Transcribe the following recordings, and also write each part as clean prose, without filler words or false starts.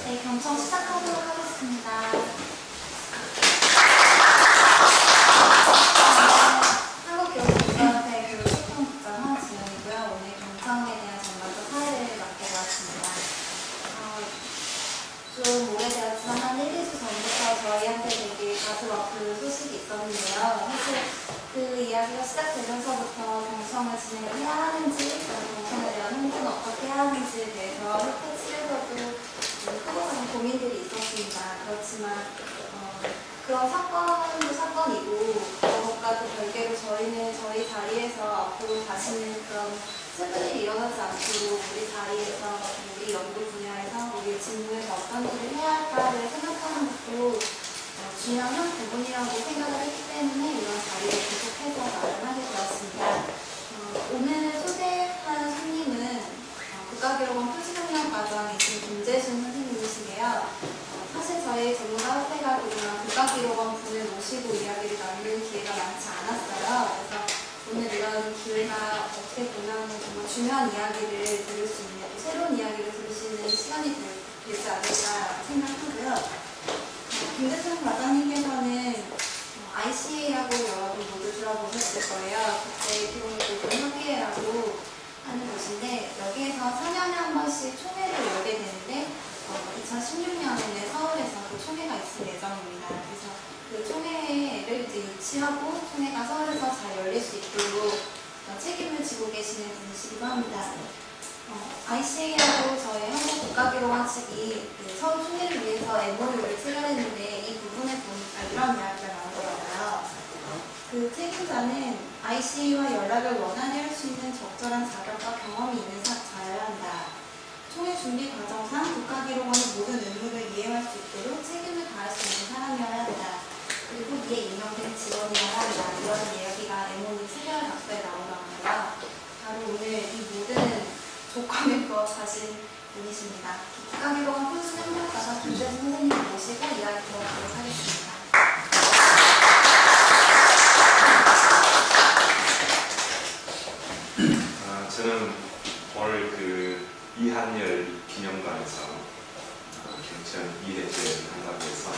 네, 경청 시작하도록 하겠습니다. 한국교육국가협회 교육소통국장 하지연이고요. 오늘 경청에 대한 전반적 사회를 맡게 되었습니다. 좀 오래되었지만 한 1, 2주 전부터 저희한테 되게 가슴 아픈 소식이 있었는데요. 사실 그 이야기가 시작되면서부터 경청을 진행을 해야 하는지, 경청에 대한 홍보는 어떻게 해야 하는지에 대해서 협회 측에서도 크고 작은 고민들이 있었습니다. 그렇지만 그런 사건도 사건이고 그것과도 별개로 저희는 저희 자리에서 앞으로 다시는 그런 슬픈 일이 일어나지 않도록 우리 자리에서 우리 연구 분야에서 우리 직무에서 어떤 일을 해야 할까를 생각하는 것도 중요한 부분이라고 생각을 했기 때문에 이런 자리를 계속해서 마련하게 되었습니다. 오늘 소개한 손님은 국가기록원 표시능력과정이신 김재순 선생님이신데요. 사실 저희 전문가협회가 그동안 국가기록원 분을 모시고 이야기를 나누는 기회가 많지 않았어요. 그래서 오늘 이런 기회가 어떻게 보면 정말 중요한 이야기를 들을 수 있는, 새로운 이야기를 들을 수 있는 시간이 되지 않을까 생각하고요. 김재순 과장님께서는 ICA라고 여러분 모두 들어보셨을 거예요. 국제 기록물 보존 협의회라고 하는 곳인데 여기에서 4년에 한 번씩 총회를 열게 되는데 2016년에는 서울에서 그 총회가 있을 예정입니다. 그래서 그 총회를 이제 유치하고 총회가 서울에서 잘 열릴 수 있도록 책임을 지고 계시는 분이시기도 합니다. ICA라고 저희 한국국가기록원 측이 그 서울 총회를 위해서 MOU를 체결했는데 이 부분에 보니까 이런 이야기가 나오더라고요. 그 책임자는 ICA와 연락을 원활히 할 수 있는 적절한 자격과 경험이 있는 자여야 한다. 총회 준비 과정상 국가기록원의 모든 의무를 이행할 수 있도록 책임을 다할 수 있는 사람이어야 한다. 그리고 이에 임명된 직원이어야 한다. 이런 이야기가 MOU 체결 각서에 나오더라고요. 바로 오늘 이 모든 조건을 부합하신 분이십니다. 국가기록원 표시능력과정 김재순 선생님을 모시고 이야기 들어보도록 하겠습니다. 저는 오늘 그 이한열 기념관에서 경천 이해제를 한다고 해서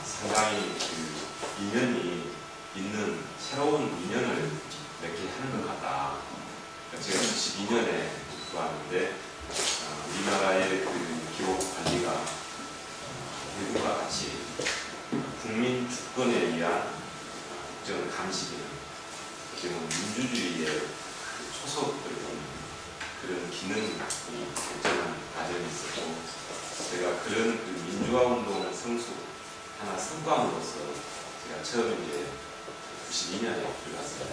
상당히 그 인연이 있는 새로운 인연을 맺게 하는 것 같다. 제가 92년에 들어왔는데 우리나라의 그 기록 관리가 외국과 같이 국민 주권에 의한 국정 감시기는 지금 민주주의의 초석들은 그런 기능이 결정한 과정이 있었고 제가 그런 그 민주화 운동 성수 하나 성과으로서 제가 처음에 이제 92년에 들어갔습니다.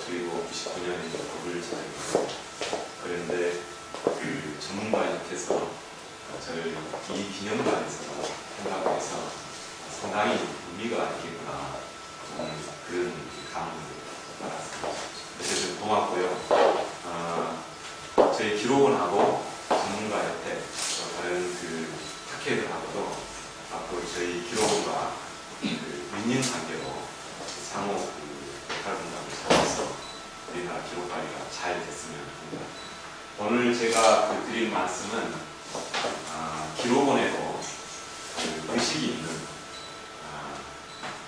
그리고 99년에 법을 제정했고 그런데 그 전문가님께서 저를 이 기념관에서 한다고 해서 상당히 의미가 있겠구나 그런 감을 받았습니다. 그래서 좀 고맙고요. 저희 기록원하고 전문가협회 또 다른 그 학회들하고도 앞으로 저희 기록원과 그 윈윈 관계로 상호 그 역할 분담을 잘해서 우리나라 기록 관리가 잘 됐으면 합니다. 오늘 제가 그 드릴 말씀은 기록원에도 그 의식이 있는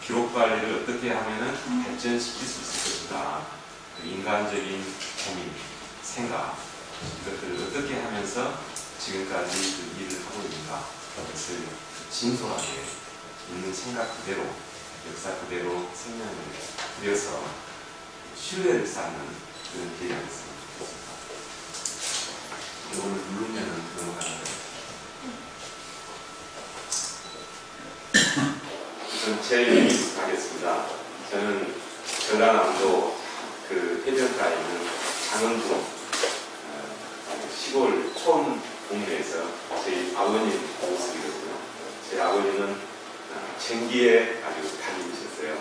기록 관리를 어떻게 하면은 발전시킬 수 있을 것인가 그 인간적인 고민, 생각 이것들을 어떻게 하면서 지금까지 그 일을 하고 있는가 그것을 진솔하게 있는 생각 그대로 역사 그대로 생명을 들여서 신뢰를 쌓는 그런 기회가 됐으면 좋겠습니다. 이걸 누르면 넘어가는 거예요. 우선 제 얘기 하겠습니다. 저는 전라남도 그 해변가에 있는 장흥동 시골 촌 동네에서 저희 아버님 모습이거든요. 제 아버님은 쟁기에 아주 달인이셨어요.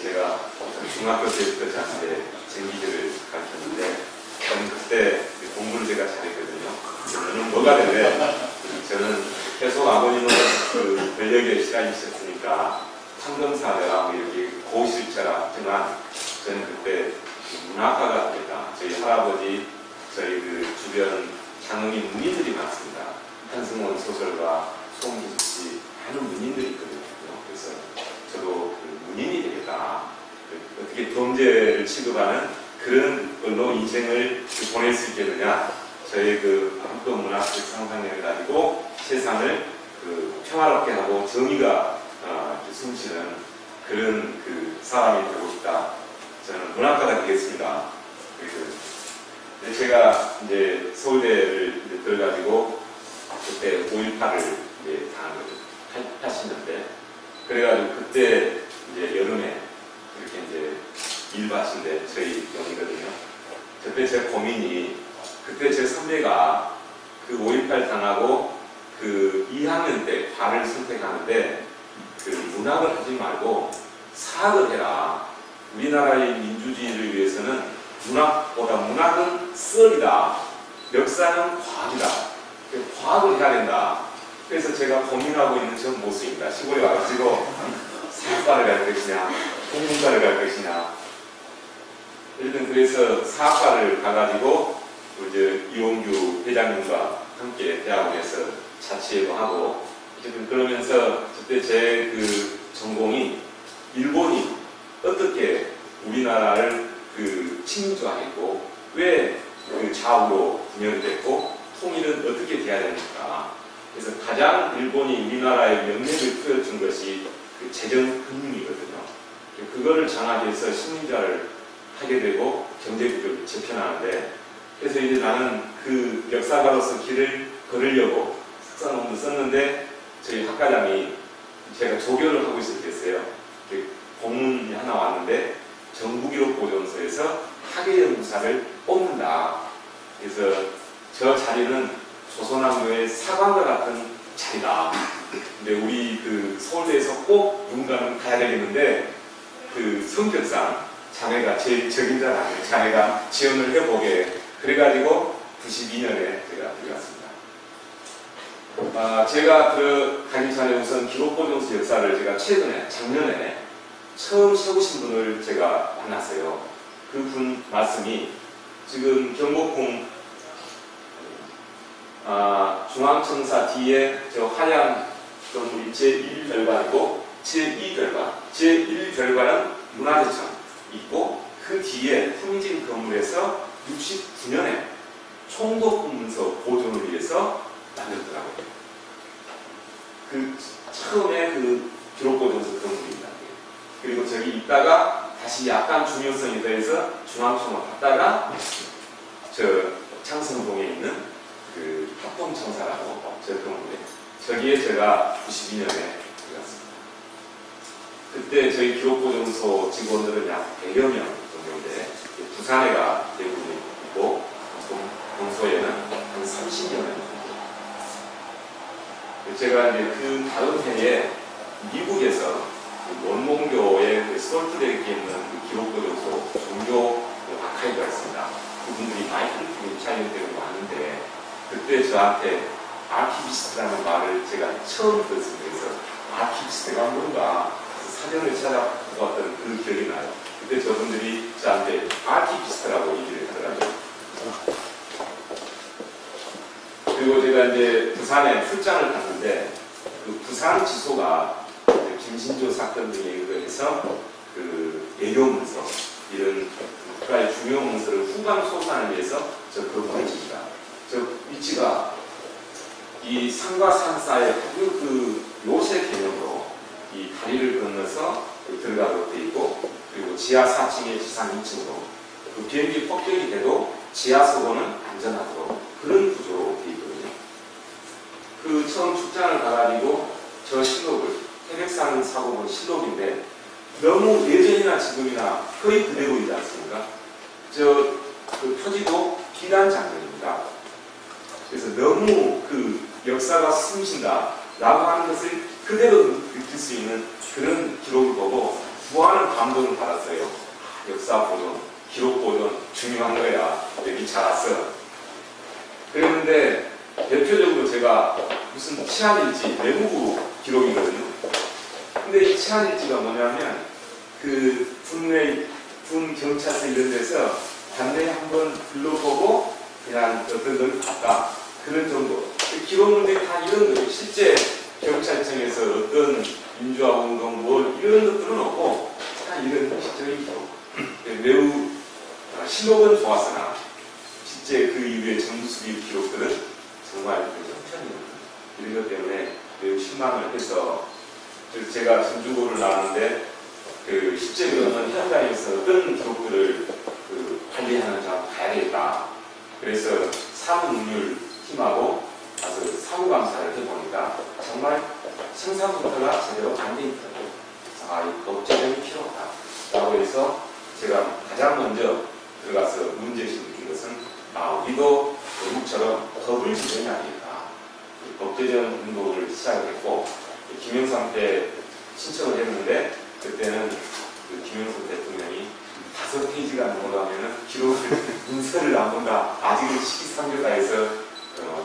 제가 중학교 때부터 저한테 쟁기들을 가르쳤는데 저는 그때 공부를 제가 잘했거든요. 저는 뭐가 되는데 저는 계속 아버님은 그 권력에 시달리셨으니까 판검사라 뭐 이렇게 고실자라 했지만 저는 그때 문학가가 됩니다. 저희 할아버지 저희 그 주변 장흥인 문인들이 많습니다. 한승원 소설가, 송기숙 씨 많은 문인들이 있거든요. 그래서 저도 그 문인이 되겠다. 어떻게 범죄를 취급하는 그런 걸로 인생을 보낼 수 있겠느냐. 저희 그 한국 문학적 상상력을 가지고 세상을 그 평화롭게 하고 정의가 숨쉬는 그런 그 사람이 되고 싶다. 저는 문학가가 되겠습니다. 그래서 제가 이제 서울대를 이제 들어가지고 그때 5.18을 이제 당한 거죠. 80년대. 그래가지고 그때 이제 여름에 이렇게 이제 일밭인데 저희 병이거든요. 그때 제 고민이 그때 제 선배가 그 5.18 당하고 그 2학년 때 과를 선택하는데 그 문학을 하지 말고 사학을 해라. 우리나라의 민주주의를 위해서는 문학보다 문학은 썰이다. 역사는 과학이다. 과학을 해야 된다. 그래서 제가 고민하고 있는 저 모습입니다. 시골에 와가지고 사학과를 갈 것이냐, 공문과를 갈 것이냐. 일단 그래서 사학과를 가가지고 이제 이용규 회장님과 함께 대학원에서 자취도 하고 어쨌든 그러면서 그때 제 그 전공이 일본이 어떻게 우리나라를 그 침투하겠고 왜 그 좌우로 분열이 됐고 통일은 어떻게 돼야 됩니까? 그래서 가장 일본이 우리나라의 명맥을 풀어준 것이 그 재정금융이거든요. 그거를 장악해서 식민자를 하게 되고 경제국을 재편하는데 그래서 이제 나는 그 역사가로서 길을 걸으려고 석사 논문을 썼는데 저희 학과장이 제가 조교를 하고 있을 때였어요. 공문이 하나 왔는데 정부기록보존소에서 학예연구사를 뽑는다. 그래서 저 자리는 조선왕조의 사관과 같은 자리다. 근데 우리 그 서울대에서 꼭 누군가는 가야 되겠는데 그 성격상 자네가 제일 적임자는 아니에요. 자네가 지원을 해보게. 그래가지고 92년에 제가 들어갔습니다. 제가 들어가기 전에 우선 기록보존소 역사를 제가 최근에 작년에 처음 세우신 분을 제가 만났어요. 그분 말씀이 지금 경복궁 중앙청사 뒤에 저 하얀 건물이 제1별관이고 제2별관, 제1별관은 문화재청 있고 그 뒤에 후미진 건물에서 69년에 총독문서 보존을 위해서 만들더라고요. 그 처음에 그 기록보존소 건물입니다. 그리고 저기 있다가 다시 약간 중요성이 더해서 중앙청을 갔다가 저 창성동에 있는 그 협동청사라고 저 건물에 저기에 제가 92년에 들어갔습니다. 그때 저희 기록보존소 직원들은 약 100여 명 정도인데 부산에가 대부분 있고 동소에는 한 30여 명 정도. 제가 이제 그 다른 해에 미국에서 원몽교의 그 스톨트베르크에 있는 그 기록보존소 종교 아카이브가 있습니다. 그분들이 마이클 차이언 때문에 왔는데 그때 저한테 아키비스트라는 말을 제가 처음 들었습니다. 그래서 아키비스트가 뭔가 사전을 찾아보았던 그 기억이 나요. 그때 저분들이 저한테 아키비스트라고 얘기를 하더라고요. 그리고 제가 이제 부산에 출장을 갔는데 그 부산 지소가 김신조 사건 등에 의거해서 그 예교문서 이런 국가의 중요 문서를 후방 소산을 위해서 저 건물을 칩니다. 저 위치가 이 산과 산 사이에 그 요새 개념으로 이 다리를 건너서 들어가도록 되어 있고 그리고 지하 4층에 지상 2층으로 그 비행기 폭격이 돼도 지하석원은 안전하도록 그런 구조로 되어 있거든요. 그 처음 출장을 가가지고 저 실록을 태백산 사고본 실록인데 너무 예전이나 지금이나 거의 그대로이지 않습니까? 그 토지도 비단 장면입니다. 그래서 너무 그 역사가 숨쉰다 라고 하는 것을 그대로 느낄 수 있는 그런 기록을 보고 무한한 감동을 받았어요. 역사 보존, 기록 보존 중요한 거야. 여기 잘 왔어. 그랬는데 대표적으로 제가 무슨 치안일지 내무부 기록이거든요. 근데 이 치안일지가 뭐냐면 그 군 경찰서 이런 데서 단내에 한번 둘러보고 그냥 어떤 걸 봤다. 그런 정도. 기록물들이 다 이런 거예요. 실제 경찰청에서 어떤 민주화 운동 뭘 이런 것들은 없고 다 이런 형식적인 기록. 매우 실록은 좋았으나 실제 그 이후에 정부 수립 기록들은 정말 형편이거든요. 이런 것 때문에 매우 실망을 해서 그래서 제가 전주고를 나왔는데 그 실제 그러면 현장에서 어떤 기록들을 관리하는지 한번 봐야 되겠다. 그래서 사무능률 팀하고 가서 사무감사를 해보니까 정말 생산부터가 제대로 안 돼 있더라고요. 이 법제정이 필요하다. 라고 해서 제가 가장 먼저 들어가서 문제의식을 느낀 것은 우리도 외국처럼 법을 지정해야 되겠다. 법제정 운동을 시작했고 김영삼 때 신청을 했는데 그때는 그 김영삼 대통령이 5페이지가 넘어가면은 기록을 문서를 안 본다. 아직은 시기상조다해서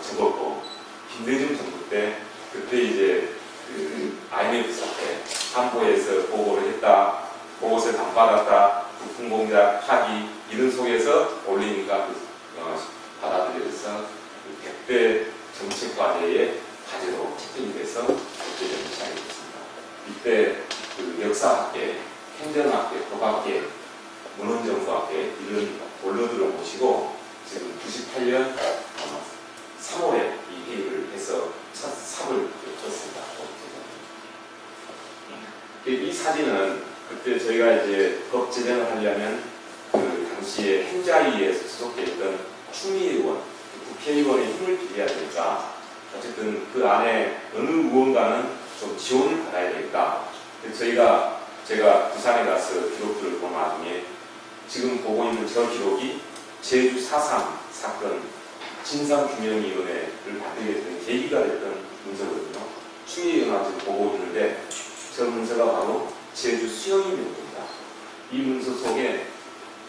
적었고 김대중 정부 때 그때 이제 그 IMF 사태 한보에서 보고를 했다. 보고서를 안 받았다. 부품공작 파기 이런 속에서 올리니까 받아들여서 100대 정책과제의 과제로 채택이 돼서 법제정이 시작이 됐습니다. 이때 그 역사학계, 행정학계, 법학계, 문헌정보학계 이런 본러들을 모시고 지금 98년 3월에 이 회의를 해서 첫 삽을 쳤습니다. 이 사진은 그때 저희가 이제 법 제정을 하려면 그 당시에 행자위에 소속돼 있던 추미애 의원, 국회의원의 힘을 빌려야 되니까 어쨌든 그 안에 어느 의원과는 좀 지원을 받아야 되겠다. 제가 부산에 가서 기록들을 본 와중에 지금 보고 있는 저 기록이 제주 4.3 사건 진상규명위원회를 만들게 된 계기가 됐던 문서거든요. 추미애 의원한테 보고 있는데 저 문서가 바로 제주 수영이 연구입니다. 이 문서 속에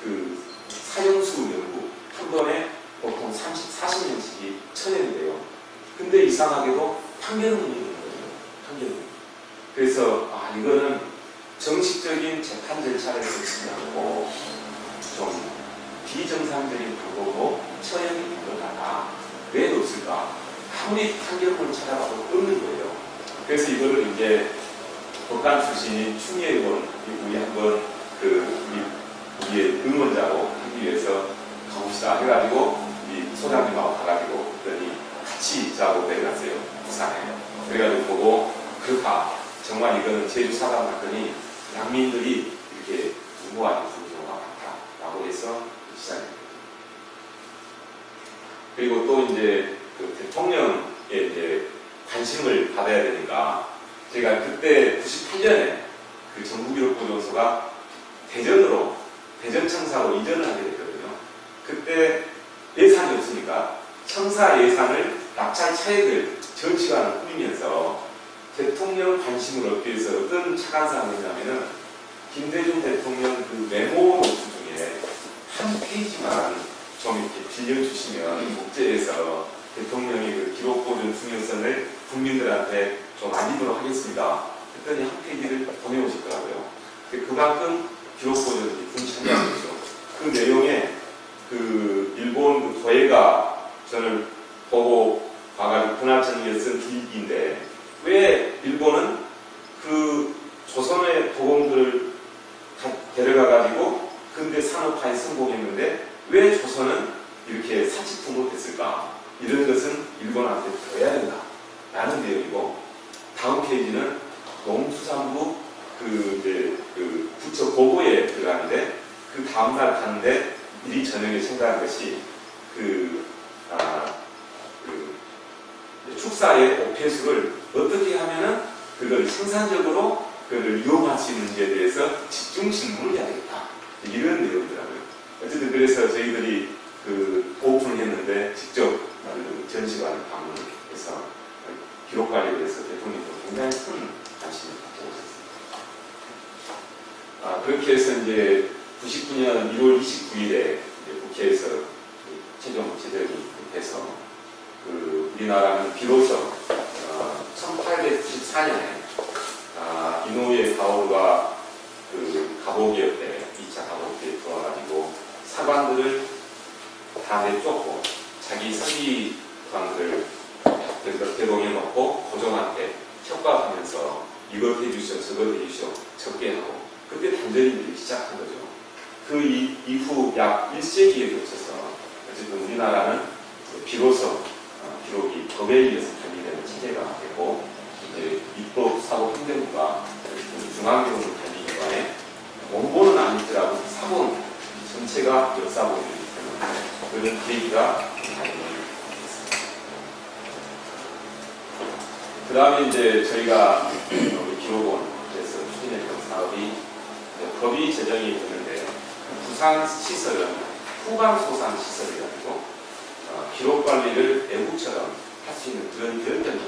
그 사형수 연구 한 번에 보통 40년씩이 처형돼요. 근데 이상하게도 판결은 있는 거예요. 판결은. 그래서 이거는 정식적인 재판 절차를 거치지 않고 좀 비정상적인 방법으로 처형이 들어가다. 왜 없을까? 아무리 판결문을 찾아봐도 없는 거예요. 그래서 이거를 이제 법관 출신인 추미애 의원 우리 한번 우리의 응원자로 하기 위해서 가봅시다 해가지고 우리 소장님하고 가가지고 그랬더니 같이 자고 내려갔어요. 부산에. 그래가지고 보고 그렇다. 정말 이거는 제주 사람 사건이 양민들이 이렇게 무모하게 부른 경우가 많다라고 해서 시작했거든요. 그리고 또 이제 그 대통령의 이제 관심을 받아야 되니까 제가 그때 98년에 그 정부기록보존소가 대전청사로 이전을 하게 됐거든요. 그때 예산이 없으니까 청사 예산을 낙찰 차액을 전시관을 꾸리면서 대통령 관심을 얻기 위해서 어떤 착안사항이냐면은 김대중 대통령 그 메모 노트 중에 한 페이지만 좀 이렇게 빌려주시면 국제에서 대통령이 그 기록보존 중요성을 국민들한테 좀 알리도록 하겠습니다. 그랬더니 한 페이지를 보내오셨더라고요. 그만큼 기록보존이 분명한 거죠. 그 내용에 그 일본 그 도예가 저를 보고 가가지고 그날저녁에 쓴 길기인데 왜 일본은 그 조선의 도공들을 데려가가지고 근대 산업화에 성공했는데 왜 조선은 이렇게 사치품 못했을까? 이런 것은 일본한테 줘야 된다. 라는 내용이고 다음 페이지는 농수산부 그 부처 보고에 들어가는데 그 다음날 갔는데 미리 저녁에 생각한 것이 축사의 오폐수를 어떻게 하면은 그걸 생산적으로 그걸 이용할 수 있는지에 대해서 집중 질문을 해야 되겠다. 이런 내용이더라고요. 어쨌든 그래서 저희들이 그 오픈을 했는데 직접 그 전시관을 방문해서 기록 관리에 대해서 대통령도 굉장히 큰 관심을 갖고 오셨습니다. 그렇게 해서 이제 99년 1월 29일에 국회에서 최종 제정이 돼서 그 우리나라는 비로소 1894년에 이노우에 가오가 그 가보기업 때 2차 가보기에 들어와가지고 사관들을 다 내쫓고 자기 서기관들을 대동해 놓고 고종한테 협박하면서 이것 해주시오 저것 해주시오 적게 하고 그때 단전이 시작한 거죠. 그 이후 약 1세기에 걸쳐서 어쨌든 우리나라는 비로소 기록이 법에 의해서 관리되는 체제가 되고 이제 입법, 사법, 행정부가 중앙정부 관리기관에 원본은 아니더라도 사본 전체가 역사본이기 때문에 그런 계기가 발생했습니다. 그 다음에 이제 저희가 기록원에서 추진했던 사업이 법이 제정이 됐는데 부산 시설은 후방소산 시설이라고 기록 관리를 애국처럼 할 수 있는 그런 결정이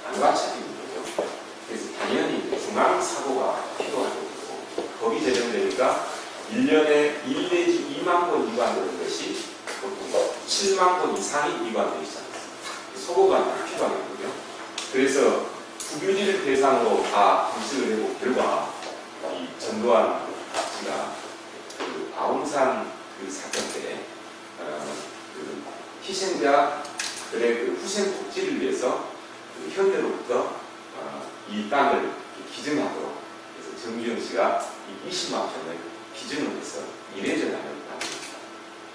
안 갖춰진 거죠. 그래서 당연히 중앙사고가 필요할 거고 법이 제정되니까 1년에 1 내지 2만 번 이관되는 것이 보통 7만 번 이상이 이관되기 시작했습니다. 소고가 필요하거든요. 그래서 국유지를 대상으로 다 분석을 해본 결과 이 전두환 씨가 그 아웅산 그 사건 때 그 희생자들의 그 후생 복지를 위해서 그 현대로부터 이 땅을 기증하도록 그래서 정기영 씨가 이 20만 평을 기증을 해서 이래저래 하는 땅입니다.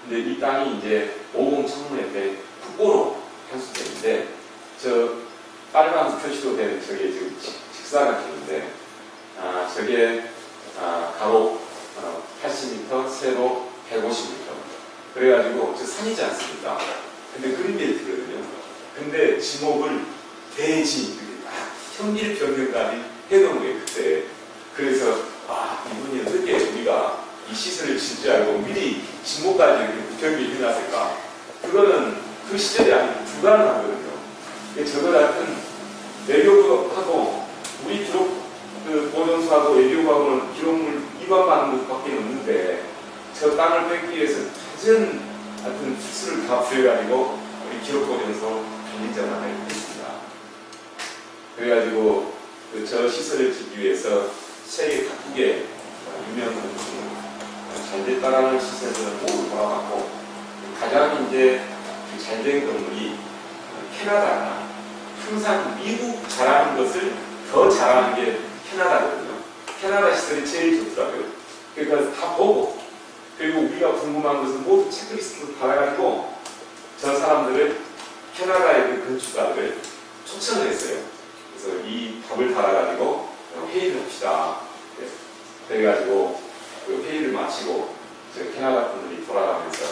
근데 이 땅이 이제 50 청문회 때 국보로 편수됐는데 저 빨간 표시로 된 저게 지금 직사각형인데 저게 가로 80m, 세로 150m. 그래가지고 저 산이지 않습니까? 근데 그림이 들거든요. 근데 지목을 대지 현길 변경까지 해놓은 거예요 그때. 그래서 이분이 어떻게 우리가 이 시설을 질 줄 알고 미리 지목까지 이렇게 변경이 해놨을까? 그거는 그 시절이 아니고 불가능하거든요. 저거 같은 외교하고 우리 기록 그 보존수하고 외교하고는 기록물 위반받는 것밖에 없는데 저 땅을 뺏기 위해서 가진 같은 수술을 다 부여가지고 우리 기록보존소 관리자가 했습니다. 그래가지고 저 시설을 짓기 위해서 세계 각국의 유명 건축 잘 됐다라는 시설들은 모두 돌아갔고 가장 이제 잘된 건물이 캐나다가 항상 미국 잘하는 것을 더 잘하는 게 캐나다거든요. 캐나다 시설이 제일 좋더라고요. 그러니까 다 보고 그리고 우리가 궁금한 것은 모두 체크리스트로 달아가지고 저 사람들을 캐나다의 그 건축가들을 초청을 했어요. 그래서 이 답을 달아가지고 회의를 합시다. 그래가지고 그 회의를 마치고 캐나다 분들이 돌아가면서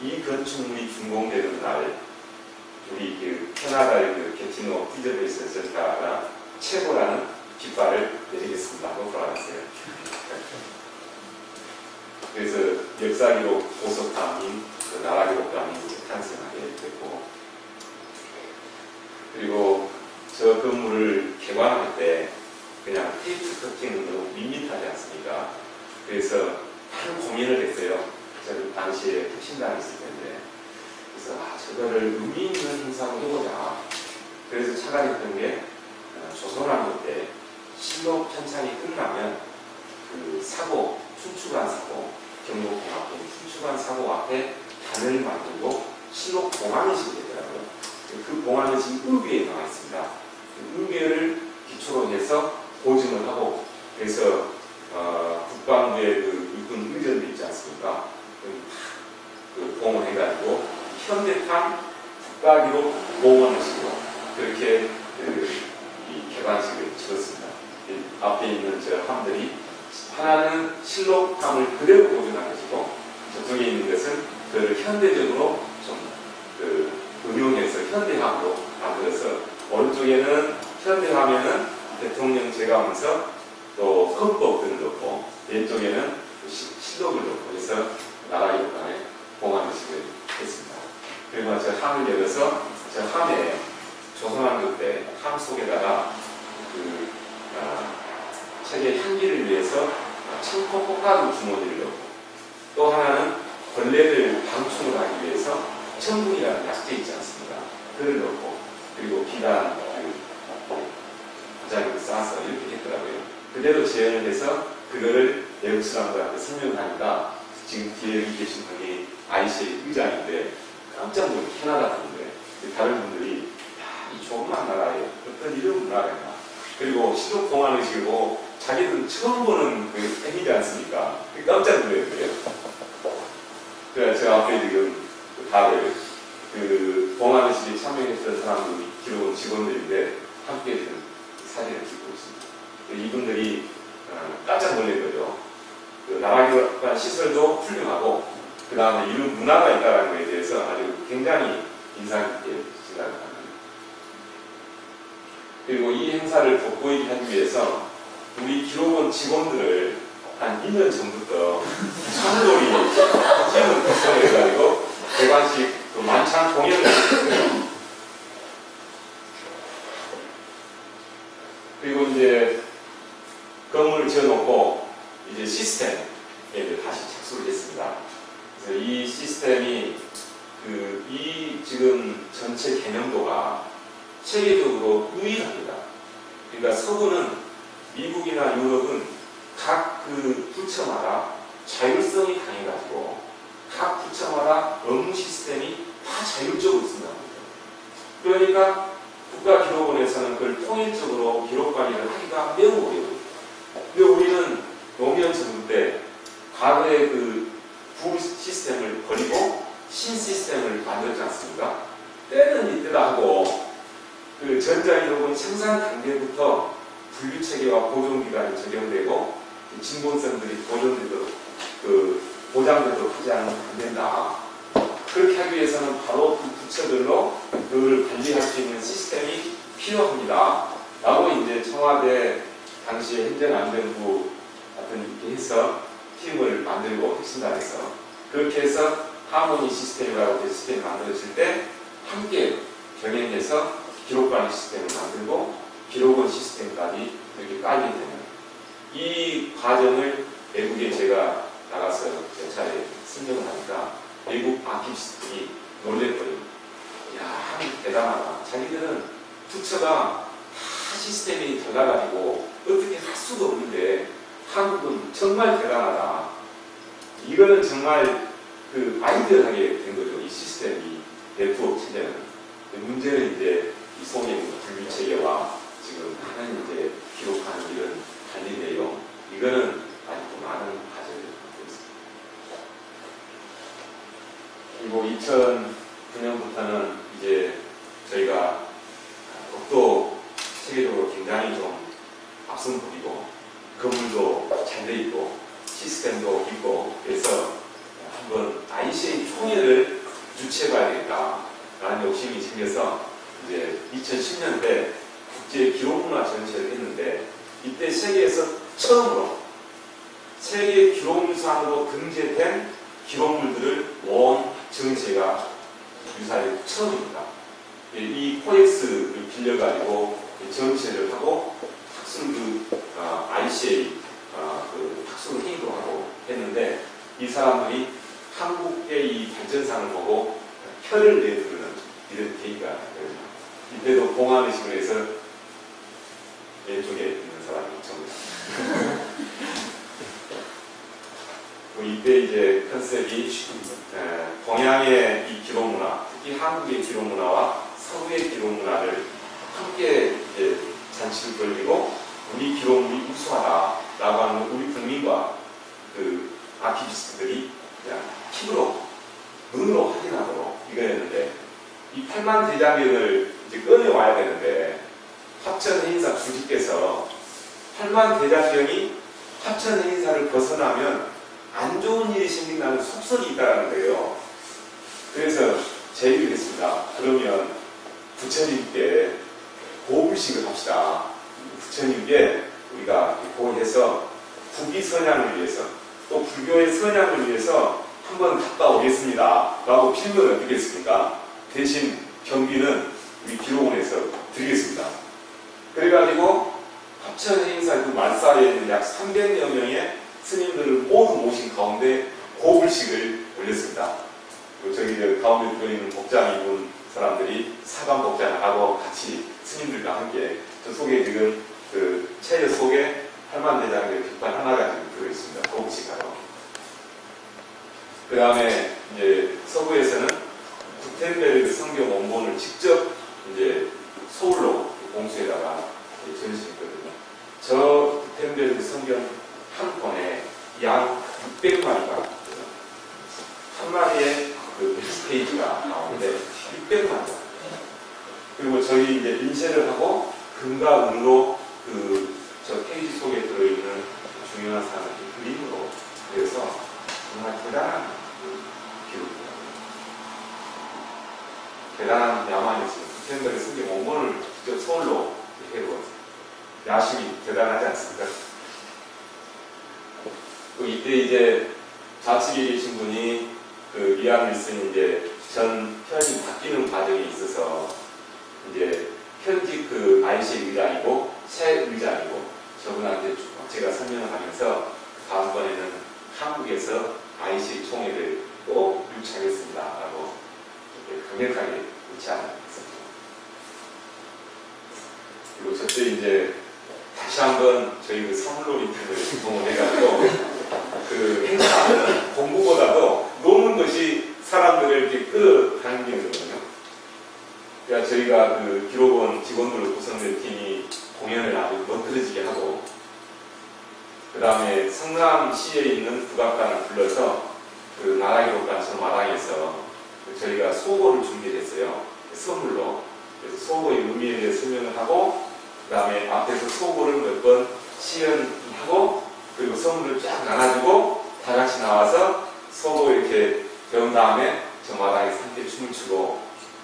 이 건축물이 준공되는 날 우리 그 캐나다의 그 게티노 피저베이스 센터가 최고라는 깃발을 내리겠습니다 하고 돌아갔어요. 그래서 역사기록 보석관인 그 나라기록관이 탄생하게 됐고 그리고 저 건물을 개관할 때 그냥 테이프 커팅은 너무 밋밋하지 않습니까? 그래서 많은 고민을 했어요. 저 당시에 혁신당이 있을 텐데 그래서 저거를 의미 있는 행사로 해보자. 그래서 착안했던 게 조선왕조 때 실록 편찬이 끝나면 그 사고, 춘추관 사고, 경복궁합동 춘추관 사고 앞에 단을 만들고 실록 봉안의식이 되더라고요. 그 봉안의식이 의궤에 나와 있습니다. 그 의궤를 기초로 해서 보증을 하고 그래서 국방부의 그 육군 의전도 있지 않습니까? 그 봉헌해가지고 현대판 국가기록 봉헌의식으로 그렇게 이 개관식을 치렀습니다. 앞에 있는 저 함들이 하나는 실록함을 그대로 보존한 것이고 저쪽에 있는 것은 그를 현대적으로 좀 응용해서 현대함으로 만들어서 오른쪽에는 현대하면은 대통령 제가하면서 또 헌법들을 넣고 왼쪽에는 실록을 넣고 해서 나라기록관 저 함을 열어서 저 함에 조선왕조 때 함 속에다가 그 책의 향기를 위해서 청포 꽃가루 주머니를 넣고 또 하나는 벌레를 방충을 하기 위해서 청분이라는 약재 있지 않습니까? 그를 넣고 그리고 비단 도자기를 싸서 이렇게 했더라고요. 그대로 재현을 해서 그거를 외국 사람들한테 설명을 하니까 지금 뒤에 계신 분이 IC의 의장인데 깜짝 놀고 캐나다 분인데 다른 분들이 야, 이 조그만 나라에 어떤 이런 문화가 있나. 그리고 시독 동안의식이고 자기들 처음 보는 그 행위지 않습니까? 깜짝 놀랐어요. 그래서 제가 앞에 지금 다들 그 동안의식에 참여했던 사람들이 기록은 직원들인데 함께 지금 사진을 찍고 있습니다. 이분들이 깜짝 놀란 거죠. 그 나라교관 시설도 훌륭하고 그 다음에 이런 문화가 있다는 것에 대해서 아주 굉장히 인상 깊게 생각합니다. 그리고 이 행사를 돋보이게 하기 위해서 우리 기록원 직원들을 한 2년 전부터 산돌이 팀을 구성해가지고 대관식 그 만찬 공연을 했어요. 그리고 이제 건물을 지어놓고 이제 시스템에 다시 착수를 했습니다. 그래서 이 시스템이 이 지금 전체 개념도가 세계적으로 유일합니다. 그러니까 서구는 미국이나 유럽은 각 그 부처마다 자율성이 강해가지고 각 부처마다 업무 시스템이 다 자율적으로 쓴다는 거죠. 그러니까 국가기록원에서는 그걸 통일적으로 기록 관리를 하기가 매우 어려워요. 근데 우리는 노무현 정부 때 과거의 그 구 시스템을 버리고 신 시스템을 만들지 않습니까? 때는 이때다 하고 그 전자기록은 생산 단계부터 분류체계와 보존기간이 적용되고 진본성들이 보존되도록 보장되도록 하지 않으면 안 된다. 그렇게 하기 위해서는 바로 그 부처들로 그걸 관리할 수 있는 시스템이 필요합니다. 라고 이제 청와대 당시에 행정안전부 같은 이렇게 해서 팀을 만들고 핵심단에서 그렇게 해서 하모니 시스템이라고 시스템이 만들어질 때 함께 병행해서 기록관리 시스템을 만들고 기록원 시스템까지 이렇게 깔게 되는 이 과정을 외국에 제가 나가서 몇 차례 승정을 하니까 외국 아키비스트들이 놀랬거든요. 이야, 한국 대단하다. 자기들은 부처가 다 시스템이 들어가가지고 어떻게 할 수가 없는데 한국은 정말 대단하다. 이거는 정말 그 아이디어하게 된 거죠. 이 시스템이 네트워크 체제는. 문제는 이제 이 속에 있는 분류 체계와 지금 하는 이제 기록하는 이런 관리 내용, 이거는 아직도 많은 과제를 갖고 있습니다. 그리고 2009년부터는 이제 저희가 법도 세계적으로 굉장히 좀 앞선 법이고 건물도 잘 돼 있고 시스템도 있고 그래서 한번 ICA 총회를 주최해봐야 되겠다라는 욕심이 생겨서 이제 2010년대 국제 기록문화 전시회를 했는데 이때 세계에서 처음으로 세계 기록유산으로 등재된 기록물들을 모은 전시회가 유사의 처음입니다. 이 코엑스를 빌려가지고 전시회를 하고 ICA 학술 회의도 하고 했는데 이 사람들이 한국의 이 발전상을 보고 혀를 내두르는 이런 계기가 됩니다. 이때도 공안의식을 해서 왼쪽에 있는 사람이 접니다. 이때 이제 컨셉이 동양의 이 기록문화, 특히 한국의 기록문화와 서구의 기록문화를 함께 이제 잔치를 벌이고 우리 기록물이 우수하다라고 하는 우리 국민과 그 아키비스트들이 그냥 힘으로 눈으로 확인하도록 이거였는데 이 8만 대장경을 이제 꺼내와야 되는데 합천해인사 주지께서 8만 대장경이 합천해인사를 벗어나면 안 좋은 일이 생긴다는 속설이 있다는 거예요. 그래서 제의를 했습니다. 그러면 부처님께 고불식을 합시다. 부처님께 우리가 고해서 국위 선양을 위해서 또 불교의 선양을 위해서 한번 갔다 오겠습니다. 라고 빌면 어떻겠습니까? 대신 경비는 우리 기록원에서 드리겠습니다. 그래가지고 합천 행사 그 말사에 있는 약 300여 명의 스님들을 모두 모신 가운데 고불식을 올렸습니다. 그리고 저기 가운데 들어있는 복장 입은 사람들이 사관 복장하고 같이 스님들과 함께 저 속에 지금 그 체여 속에 할만대장의 깃발 하나가 지금 들어있습니다. 고불식하러. 그 다음에 이제 서부에서는 구텐베르그 성경 원본을 직접 이제 서울로 공수에다가 전시했거든요. 저 구텐베르그 성경 한 권에 약 600마리가 한 마리에 그 페이지가 나오는데 600마리. 그리고 저희 이제 인쇄를 하고 금과 은으로 그 저 페이지 속에 들어있는 중요한 사람을 그림으로 그래서 정말 대단한 기록입니다. 대단한 야만이었습니다. 구텐베르그 성경 원본을 직접 서울로 해고 야심이 대단하지 않습니까? 또 이때 이제 좌측에 계신 분이 그 리암 윌슨이 이제 전 편이 바뀌는 과정에 있어서 이제 현직 그 IC 의장이고 새 의장이고 저분한테 쭉 제가 설명을 하면서 다음번에는 한국에서 IC 총회를 꼭 유치하겠습니다라고 강력하게 제안을 했습니다. 그리고 저때 이제 다시 한번 저희 그 사물놀이팀을 동원해가지고 그 행사하는 공부보다도 노는 것이 사람들을 이렇게 끌어당기는 거거든요. 그러니까 저희가 그 기록원 직원들로 구성된 팀이 공연을 아주 멋들어지게 하고, 그 다음에 성남시에 있는 국악단을 불러서 그 나라기록관 저 마당에서 저희가 소고를 준비했어요. 선물로. 그래서 소고의 의미에 대해 설명을 하고, 그 다음에 앞에서 소고를 몇 번 시연하고, 그리고 선물을 쫙 나눠주고, 다 같이 나와서 소고 이렇게 배운 다음에 저 마당에서 함께 춤을 추고,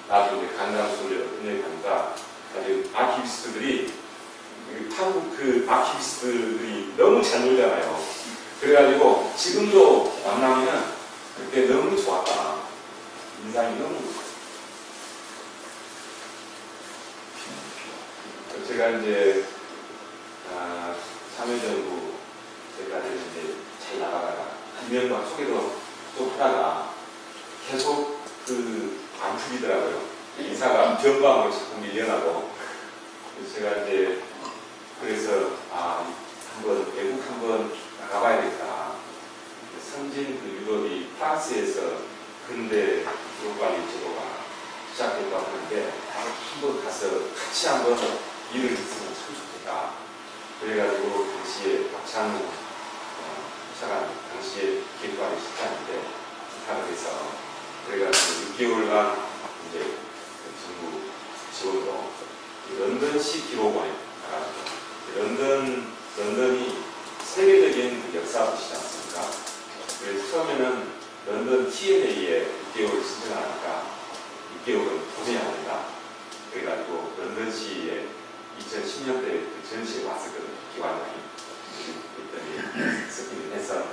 나중에 강강술을 은행하니까 아주 아키비스트들이, 한국 그 아키비스트들이 너무 잘 놀잖아요. 그래가지고 지금도 만나면은 그때 너무 좋았다. 인상이 너무 제가 이제 참여정부 때까지 이제 잘 나가다가 김영과 소개도 좀 하다가 계속 그 안 풀리더라고요. 인사가 변방으로 자꾸 밀려나고. 그래서 제가 이제 그래서 한번 외국 한번 나가봐야 되겠다. 선진 그 유럽이 프랑스에서 근대 기록관리 제도가 시작됐다고 하는데 한번 가서 같이 한번 일을 했으면 참 좋겠다. 그래가지고 당시에 박찬우 차관 당시에 기록관리 실장인데 부탁을 해서 그래가지고 6개월간 이제 정부 지원으로 런던시 기록원에 가가지고 런던이 세계적인 그 역사 도시지 않습니까? 그래서 처음에는 런던 TNA에 6개월을 신청하니까 6개월은 도저히 안 된다. 그래가지고 런던시에 2010년대 그 전시에 왔었거든요. 기관장이. 그랬더니 스피드 해서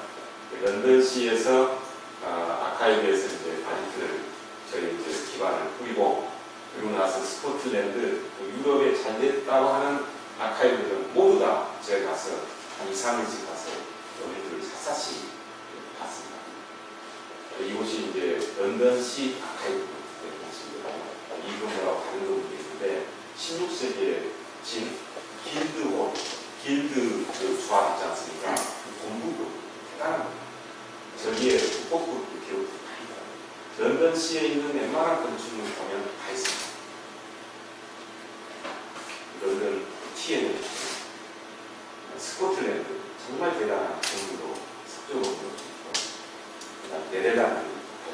런던시에서 아카이브에서 이제 아지트를 저희 이제 기반을 꾸리고, 그리고 나서 스코틀랜드, 유럽에 잘 됐다고 하는 아카이브들은 모두 다 제가 가서 한 2, 3일씩 가서 여기들을 샅샅이 봤습니다. 이곳이 이제 런던시 아카이브 공식입니다. 이금호라고 다른 분이 있는데 16세기에 진 길드홀, 길드 그 조합 있지 않습니까? 공부도 대단한 겁니다. 저기에 국보급 기록도 다 있어요. 런던시에 있는 웬만한 건축물 보면 다 있습니다. 런던 TN, 스코틀랜드 정말 대단한 공부도 석조공부도 있고, 그 다음 네덜란드 있고,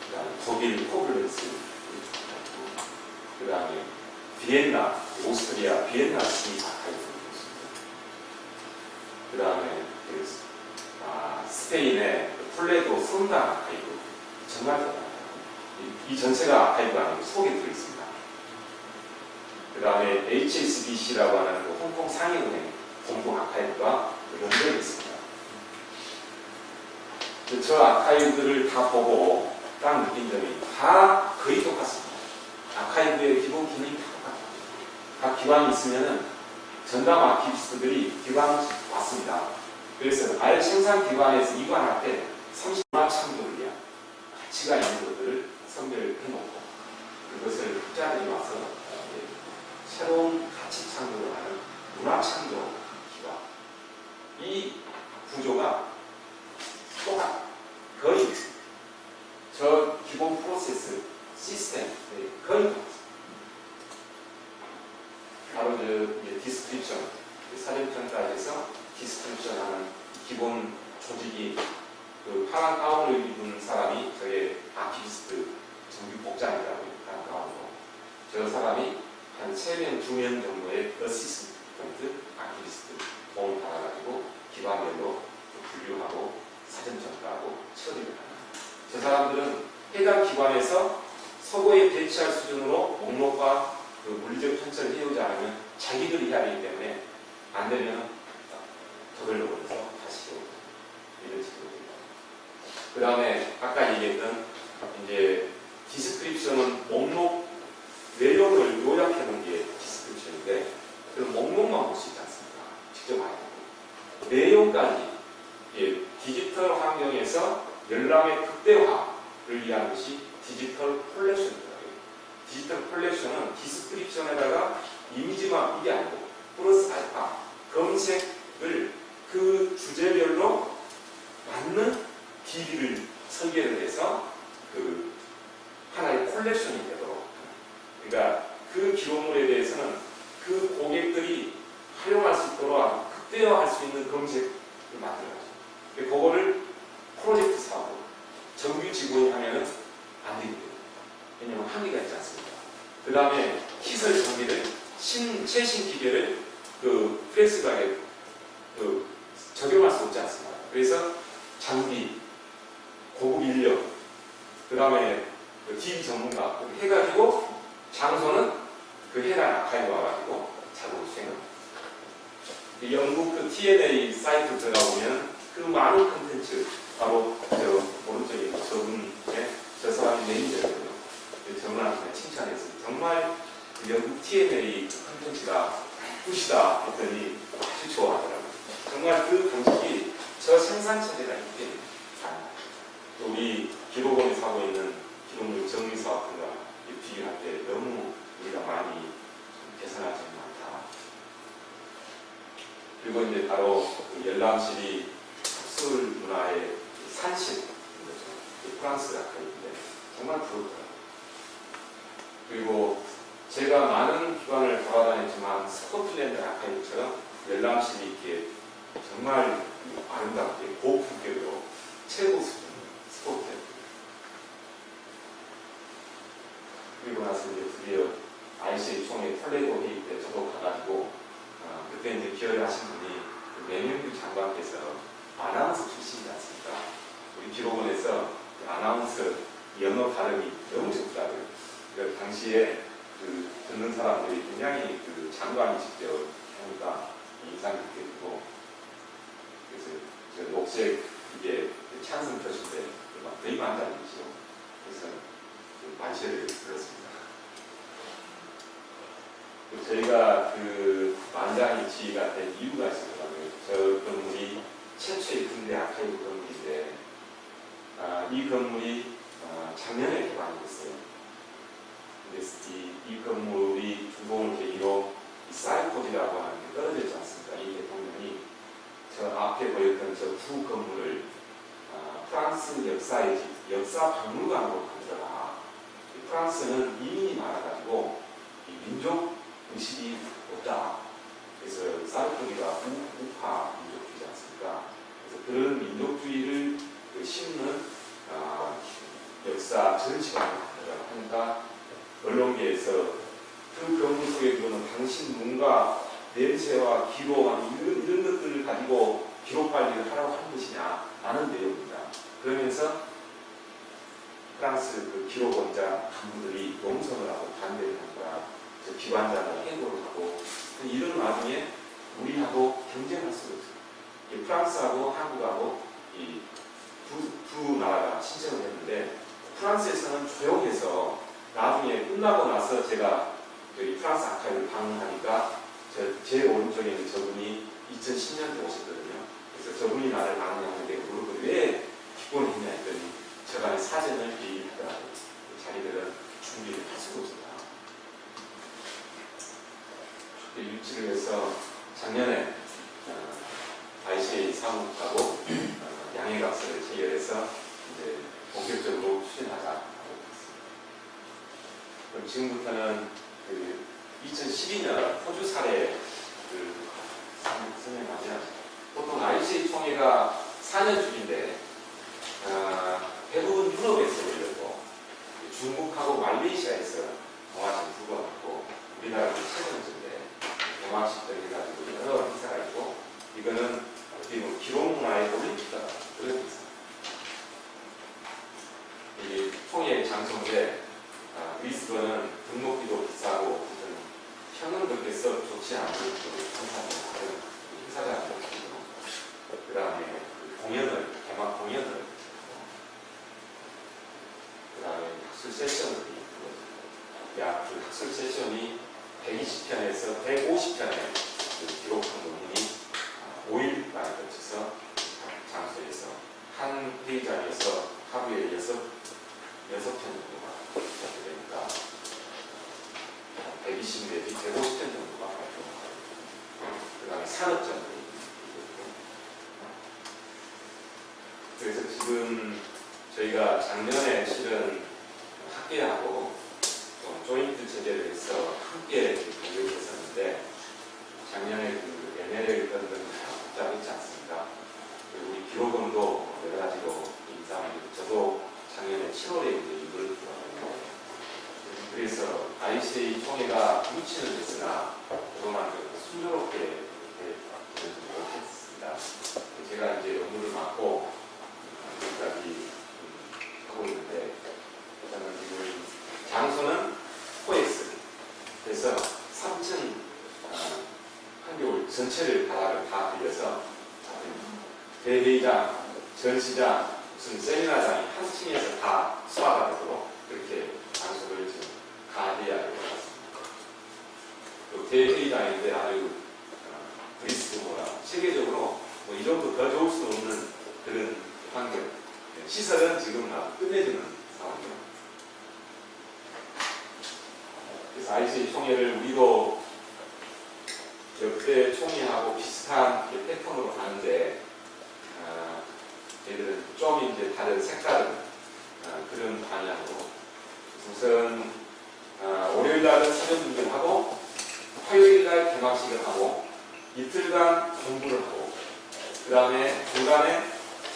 그 다음 독일 코블렌스 있고, 그 다음에 비엔나, 오스트리아 비엔나 시 아카이브도 있습니다. 그 다음에 스페인의 톨레도 성당 아카이브 정말 대단합니다. 이 전체가 아카이브가 아니고 속에 들어있습니다. 그 다음에 HSBC라고 하는 그 홍콩 상해은행 공동 아카이브가 런던에 있습니다. 저 아카이브들을 다 보고 딱 느낀 점이 다 거의 똑같습니다. 아카이브의 기본 기능이 다 똑같아요. 각 기관이 있으면은 전담 아키비스트들이 기관 왔습니다. 그래서 아예 생산 기관에서 이관할 때 30만 창조를 위한 가치가 있는 것들을 선별해 놓고 그것을 학자들이 와서 새로운 가치 창조를 하는 문화 창조 기관. 이 구조가 똑같아요. 거의 저 기본 프로세스, 시스템 거의 똑같습니다. 바로 디스크립션, 사전평가에서 디스크립션 하는 기본 조직이 그 파란 가운을 입은 사람이 저의 아키비스트 정규 복장이라고 해요. 파란 가운으로. 저 사람이 한 3명, 2명 정도의 어시스턴트 아키비스트 도움을 받아가지고 기관별로 분류하고 사전평가하고 처리를 합니다. 저 사람들은 해당 기관에서 서고에 배치할 수준으로 목록과 그 물리적 편찬을 해오지 않으면 자기들이 해야 하기 때문에 안 되면 더 걸러버려서 다시 해오고 이런 식으로 됩니다. 그 다음에 아까 얘기했던 이제 디스크립션은 목록 내용을 요약해 놓은 게 디스크립션인데 그럼 목록만 볼 수 있지 않습니까? 직접 봐야 되고 내용까지 디지털 환경에서 열람의 극대화를 위한 것이 디지털 콜렉션입니다. 디지털 콜렉션은 디스크립션에다가 이미지만 이게 아니고 플러스 알파 검색을 그 주제별로 맞는 DB를 설계를 해서 그 하나의 콜렉션이 되도록 그러니까 그 기록물에 대해서는 그 고객들이 활용할 수 있도록 극대화할 수 있는 검색을 만들어야죠. 그거를 프로젝트 사업으로 정규 직원이 하면은 안 되거든요. 왜냐하면 한계가 있지 않습니까? 그 다음에 시설 장비를 최신 기계를 그 플렉스하게 적용할 수 없지 않습니까? 그래서 장비, 고급 인력, 그 다음에 DB 전문가 해가지고 장소는 그 해당 아카이브 와가지고 작업을 수행합니다. 영국 그 TNA 사이트 들어가보면 그 많은 컨텐츠 바로 저 오른쪽에 저분의 저 사람이 매니저거든요. 저분한테 칭찬했습니다. 정말 그 영국 TNA 컨텐츠가 굿이다 했더니 아주 좋아하더라고요. 정말 그 방식이 저 생산체제가 있게 우리 기록원에서 하고 있는 기록물 정리 사업과 비교할 때 너무 우리가 많이 개선할 점이 많다. 그리고 이제 바로 그 열람실이 학술 문화의 산실인 거죠. 프랑스 아카이브인데 정말 부럽더라고요. 그리고 제가 많은 기관을 돌아다녔지만 스코틀랜드 아카이브처럼 열람실이 이렇게 정말 아름답게 고품격으로 최고 수준 스코틀랜드. 그리고 나서 이제 드디어 ICA 총회 톨레도 회의 때 저도 가가지고 그때 이제 기여를 하신 분이 매명규 장관께서 아나운서 출신이지 않습니까? 우리 기록원에서 그 아나운서 영어 발음이 너무 좋더라고요. 그 당시에 그 듣는 사람들이 굉장히 그 장관이 직접 하니까 인상 깊게 되고 그래서 저 녹색 이게 찬성 표시 때 막 거의 만장이죠. 그래서 만세를 들었습니다. 저희가 그 만장일치가 된 이유가 있었거든요. 저 건물이 최초의 군대 아카이브 건물인데 이 건물이 작년에 개방이 됐어요. 근데 이 건물이 주공을 계기로 사이코디라고 하는 게 떨어졌지 않습니까? 이 대통령이 저 앞에 보였던 저 두 건물을 프랑스 역사의 집, 역사 박물관으로 만들어라. 프랑스는 이민이 많아가지고 이 민족 의식이 없다. 그래서 사르코디가 우파 민족주의지 않습니까? 그래서 그런 민족주의를 심는 역사 전시관을 만들어라 하니까 언론계에서 그 건물 속에 들어오는 당신 뭔가 냄새와 기록 이런 것들을 가지고 기록 관리를 하라고 하는 것이냐 라는 내용입니다. 그러면서 프랑스 그 기록원자 간부들이 농성을 하고 반대를 한 거야. 저 기관장을 해고를 하고 이런 와중에 우리하고 경쟁할 수가 없어요. 프랑스하고 한국하고 이 두 나라가 신청을 했는데 프랑스에서는 조용해서 나중에 끝나고 나서 제가 저희 프랑스 아카이브를 방문하니까 제 오른쪽에 있는 저분이 2010년대 오셨거든요. 그래서 저분이 나를 방문하는데 물어보고 왜 기권을 했냐 했더니 저간에 사전을 미리 하더라고요. 자기들은 준비를 할 수가 없었다. 유치를 해서 작년에 ICA 사무국하고 양해각서를 체결해서 이제 본격적으로 추진하자 하고 있습니다. 그럼 지금부터는 그 2012년 호주 사례 설명하면 보통 ICA 총회가 4년 주기인데 대부분 유럽에서 열렸고 중국하고 말레이시아에서 동아시아 두 번 했고 우리나라는 최선인데 개막식 등 해가지고 여러 행사가 있고 이거는 어떻게 보면 기록문화의 올림픽과 그런 행사. 이 총회 장소인데 리스본은 등록비도 비싸고 평은 그렇게 썩 좋지 않은 행사장이고 그 다음에 개막 공연을 그 다음에 학술 세션을 약 그 학술 세션이 120편에서 150편의 그 기록한 논문이 5일간에 걸쳐서 장소에서 한 회의장에서 하루에 6편 정도가 발표되니까 120 내지 150편 정도가 발표하고 그 다음에 산업전이 그래서 지금 저희가 작년에 실은 학계하고 조인트 제재를 해서 함께 공부를 했었는데 작년에 그 MLA 했던 건 복잡했지 않습니까? 그리고 우리 기록원도 여러 가지로 인상을 저도 작년에 7월에 이제 이걸 들어갔는데 그래서 ICA 총회가 뭉치는 됐으나 그동안 순조롭게 진행을 못했습니다. 제가 이제 업무를 맡고 여기까지 하고 있는데 일단은 지금 장소는 코엑스 그래서 3층 한겨울 전체를 바닥을 다 빌려서 대회의장, 전시장, 무슨 세미나장이 한 층에서 다 수화가 되도록 그렇게 장소를 지금 가해야 될 것 같습니다. 또 대회의장인데 아주 그리스도보다 세계적으로 뭐 이 정도 더 좋을 수 없는 그런 환경, 시설은 지금 아주 끝내주는 상황이에요. 그래서 ICA 총회를 우리도 역대 총회하고 비슷한 패턴으로 가는데 얘들은 좀 이제 다른 색다른 그런 방향으로 우선 월요일 날은 사전 준비를 하고 화요일 날 개막식을 하고 이틀간 공부를 하고 그 다음에 중간에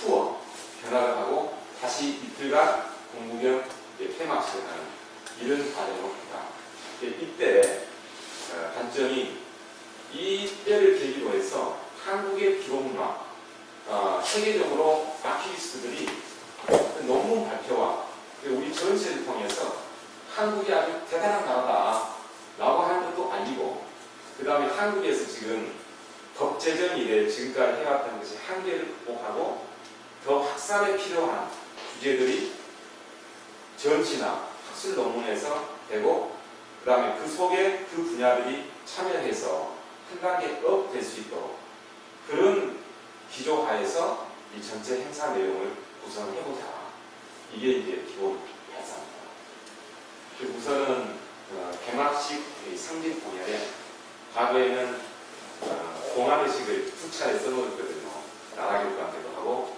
투어 견학을 하고 다시 이틀간 공부 겸 폐막식을 하는 이런 과정으로 합니다. 이때 관점이 이 때를 계기로 해서 한국의 기록문화 세계적으로 아키비스트들이 논문 발표와 우리 전시를 통해서 한국이 아주 대단한 나라다 라고 하는 것도 알리고 그 다음에 한국에서 지금 덕재정 이래 지금까지 해왔던 것이 한계를 극복하고 더 확산에 필요한 주제들이 전시나 학술 논문에서 되고 그 다음에 그 속에 그 분야들이 참여해서 한 단계 업 될 수 있도록 그런 기조하에서 이 전체 행사 내용을 구성해보자. 이게 이제 기본 발상입니다. 우선은 개막식 상징 공연에 과거에는 봉화의식을 두 차례 써놓았거든요. 나라교관 때도 하고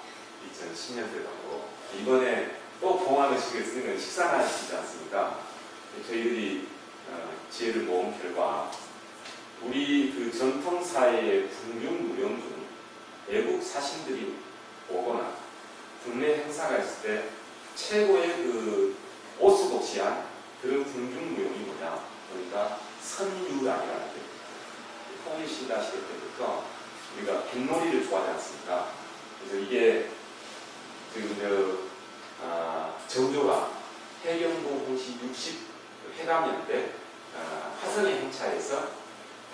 2010년 때도 하고 이번에 또 봉화의식을 쓰는 건 식상하시지 않습니까? 저희들이 지혜를 모은 결과 우리 그 전통사회의 궁중무용 중 외국 사신들이 오거나 국내 행사가 있을 때 최고의 그 오스독시한 그런 궁중무용이 뭐냐? 그러니까 선유란이라는 게 통일신라 시대 때부터 우리가 뱃놀이를 좋아하지 않습니까? 그래서 이게 지금 정조가 해경도 홍시 60 회감년 때 화성의 행차에서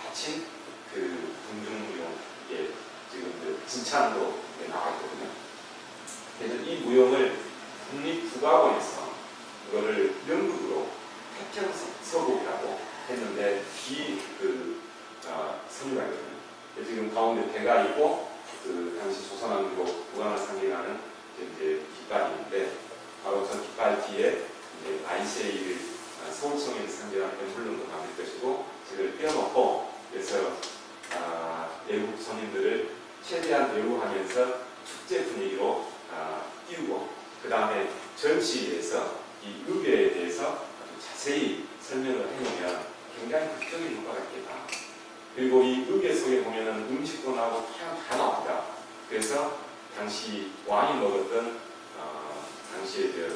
바친 그 궁중무용 이게 지금 진창도 나와 있거든요. 그래서 이 무용을 국립국악원에서 그거를 영국으로 태평서곡이라고 했는데 이 선율하거든요. 지금 가운데 배가 있고 그 당시 조선왕조 국왕을 상징하는 이제 깃발이 있는데 바로 저 깃발 뒤에 이제 ICA를 서울성인을 상징하는 엠블럼도 남을 것이고 저를 떼어놓고 그래서 외국 손님들을 최대한 배우하면서 축제 분위기로 띄우고 그 다음에 전시에서 이 의궤에 대해서 자세히 설명을 해놓으면 굉장히 극적인 효과가 있겠다. 그리고 이 의궤 속에 보면은 음식도 나오고 다 나옵니다. 그래서 당시 왕이 먹었던 당시에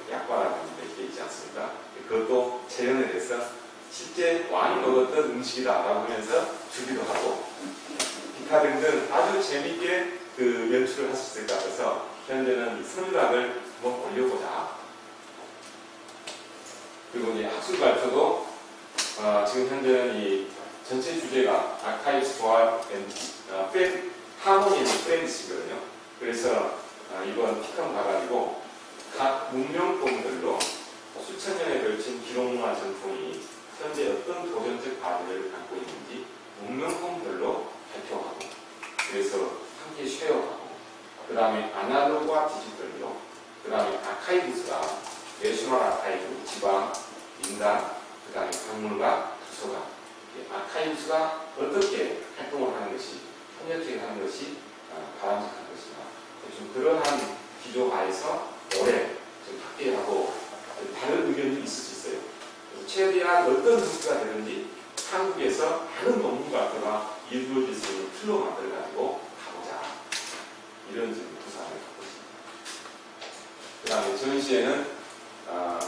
약과라는 게 있지 않습니까? 그것도 재현을 해서 실제 왕이 먹었던 음식이다라고 하면서 주기도 하고 기타 등등 아주 재밌게 그 연출을 할 수 있을 것 같아서 현재는 이 선율학을 한번 올려보자. 그리고 이제 학술 발표도 지금 현재는 이 전체 주제가 Archives for Harmony and Friends거든요. 그래서 이번 피컴 가가지고 각 문명권별로 수천 년에 걸친 기록문화 전통이 현재 어떤 도전적 과제를 갖고 있는지 문명권별로 발표하고 그래서 함께 쉐어하고 그 다음에 아날로그와 디지털로 그 다음에 아카이브스가 내셔널 아카이브, 지방, 민간, 그 다음에 박물관, 도서관 아카이브스가 어떻게 활동을 하는 것이 협력적인 하는 것이 바람직한 것이냐 좀 그러한 기조하에서 올해 좀 학계하고 다른 의견이 있을 수 있어요. 그래서 최대한 어떤 형태가 되는지 한국에서 많은 논문 발표가 이루어질 수 있는 틀로 만들어가지고 가보자. 이런 지금 구상을 갖고 있습니다. 그 다음에 전시회는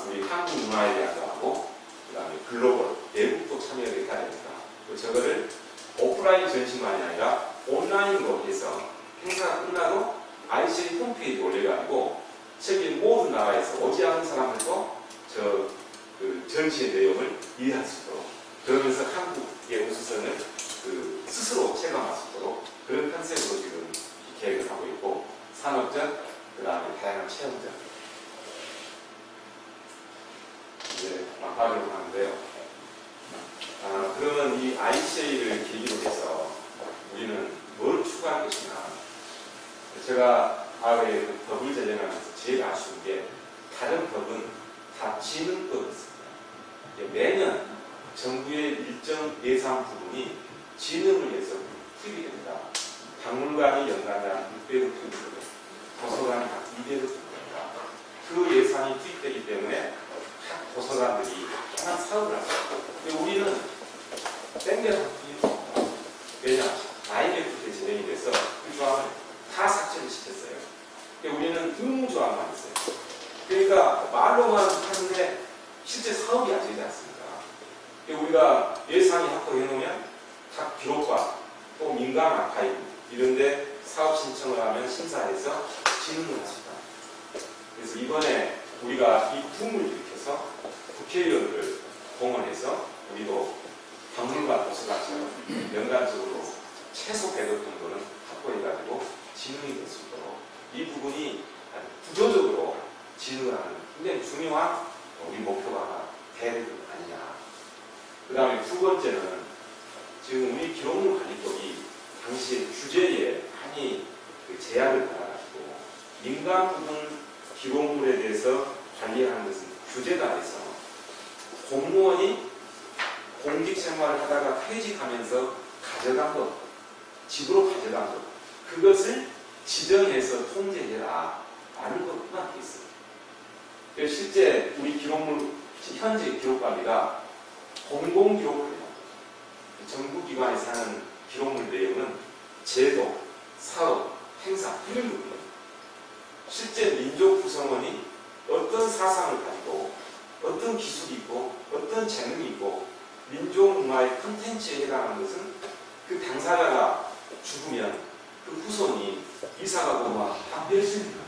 우리 한국 문화에 대한도 하고 그 다음에 글로벌, 외국도 참여를 해야 됩니다. 저거를 오프라인 전시만이 아니라 온라인으로 해서 행사가 끝나도 ICA 홈페이지에 올려가지고 세계 모든 나라에서 오지 않은 사람들도 그 전시의 내용을 이해할 수 있도록 그러면서 한국의 우수성을 스스로 체감할 수 있도록 그런 컨셉으로 지금 계획을 하고 있고 산업전, 그 다음에 다양한 체험전 이제 막바지로 가는데요. 그러면 이 ICA를 계기로 해서 우리는 뭘 추구할 것이냐. 제가 과거에 그 법을 제정하면서 제일 아쉬운 게 다른 법은 다 지능법이었습니다. 매년 정부의 일정 예산 부분이 지능을 위해서 투입이 됩니다. 박물관이 연간에 한 600억 투입되고 도서관이 한 200억 투입됩니다. 그 예산이 투입되기 때문에 각 도서관들이 하나 사업을 하죠. 우리는 땡겨서 투입합니다. 왜냐? IMF 때 진행이 돼서 그 조항을 다 삭제를 시켰어요. 우리는 의무조항만 있어요. 그러니까 말로만 하는데 실제 사업이 안 되지 않습니까? 우리가 예산이 확보해놓으면 각 기록관 또 민간 아카이브 이런데 사업 신청을 하면 심사해서 진행을 합니다. 그래서 이번에 우리가 이 붐을 일으켜서 국회의원들 동원해서 우리도 박물관 도서관처럼 연간적으로 최소 100억 정도는 확보해가지고 진흥이 될 수 있도록 이 부분이 구조적으로 진흥을 하는 굉장히 중요한 우리 목표가 돼야 되는 거 아니냐. 그 다음에 두 번째는 지금 우리 기록물 관리법이 당시 규제에 많이 제약을 받아가지고 민간 부분 기록물에 대해서 관리하는 것은 규제가 안 돼서 공무원이 공직 생활을 하다가 퇴직하면서 가져간 것, 집으로 가져간 것, 그것을 지정해서 통제해라 라는 것만 돼 있어요. 그래서 실제 우리 기록물, 현재 기록관리가 공공기록관리입니다. 정부기관에서 하는 기록물 내용은 제도, 사업, 행사, 이런 부분입니다. 실제 민족 구성원이 어떤 사상을 가지고 어떤 기술이 있고 어떤 재능이 있고 민족 문화의 컨텐츠에 해당하는 것은 그 당사자가 죽으면 그 후손이 이사가고 막 멸실입니다.